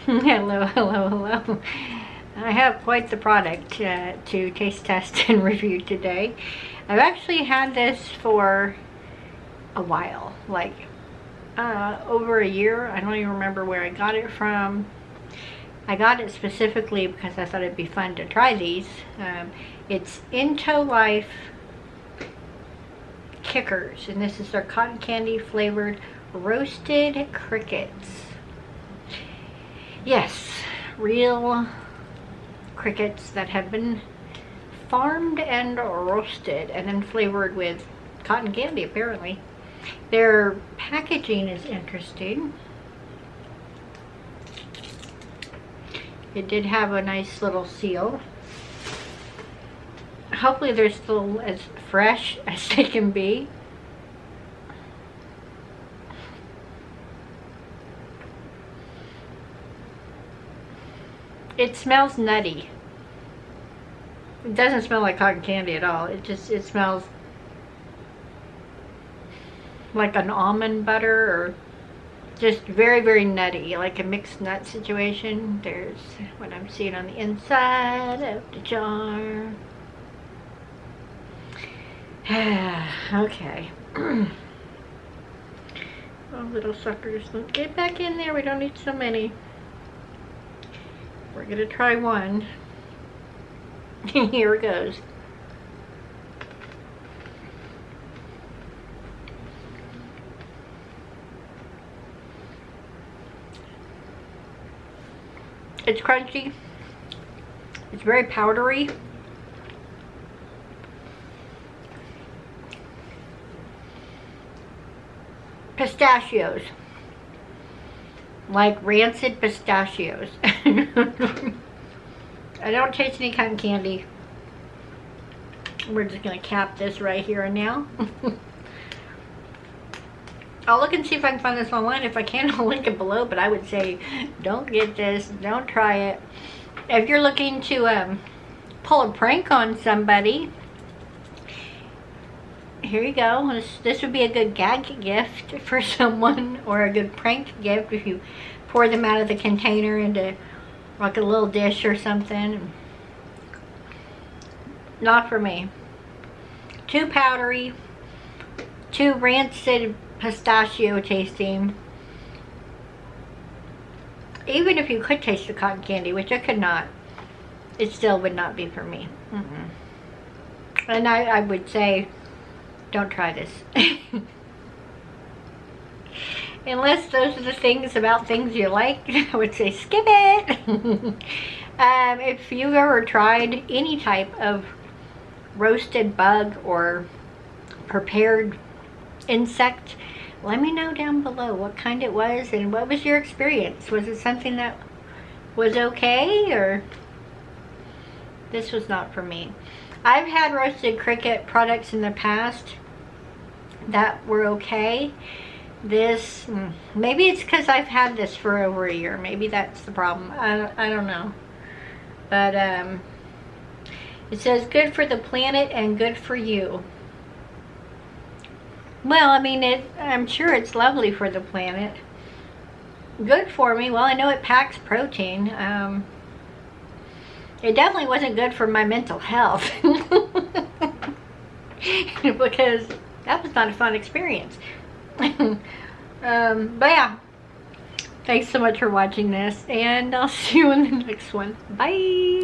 Hello, hello, hello. I have quite the product to taste test and review today. I've actually had this for a while, like over a year. I don't even remember where I got it from. I got it specifically because I thought it'd be fun to try these. It's Entolife Kickers, and this is their cotton candy flavored roasted crickets. Yes, real crickets that have been farmed and roasted and then flavored with cotton candy, apparently. Their packaging is interesting. It did have a nice little seal. Hopefully they're still as fresh as they can be. It smells nutty. It doesn't smell like cotton candy at all. It smells like an almond butter, or just very, very nutty, like a mixed nut situation. There's what I'm seeing on the inside of the jar. Okay. Oh, little suckers. Get back in there. We don't need so many. We're gonna try one. Here it goes. It's crunchy. It's very powdery. Pistachios. Like rancid pistachios. I don't taste any cotton candy. We're just going to cap this right here and now. I'll look and see if I can find this online. If I can, I'll link it below, but I would say don't get this. Don't try it. If you're looking to pull a prank on somebody, here you go. This would be a good gag gift for someone, or a good prank gift if you pour them out of the container into like a little dish or something. Not for me. Too powdery, too rancid pistachio tasting. Even if you could taste the cotton candy, which I could not, it still would not be for me. And I would say don't try this. Unless those are the things about things you like, I would say skip it. If you've ever tried any type of roasted bug or prepared insect, let me know down below what kind it was and what was your experience. Was it something that was okay, or this was not for me? I've had roasted cricket products in the past that were okay. This, maybe it's because I've had this for over a year. Maybe that's the problem. I don't know. But it says good for the planet and good for you. Well, I mean, I'm sure it's lovely for the planet. Good for me. Well, I know it packs protein. It definitely wasn't good for my mental health. Because that was not a fun experience. But yeah, thanks so much for watching this, and I'll see you in the next one. Bye.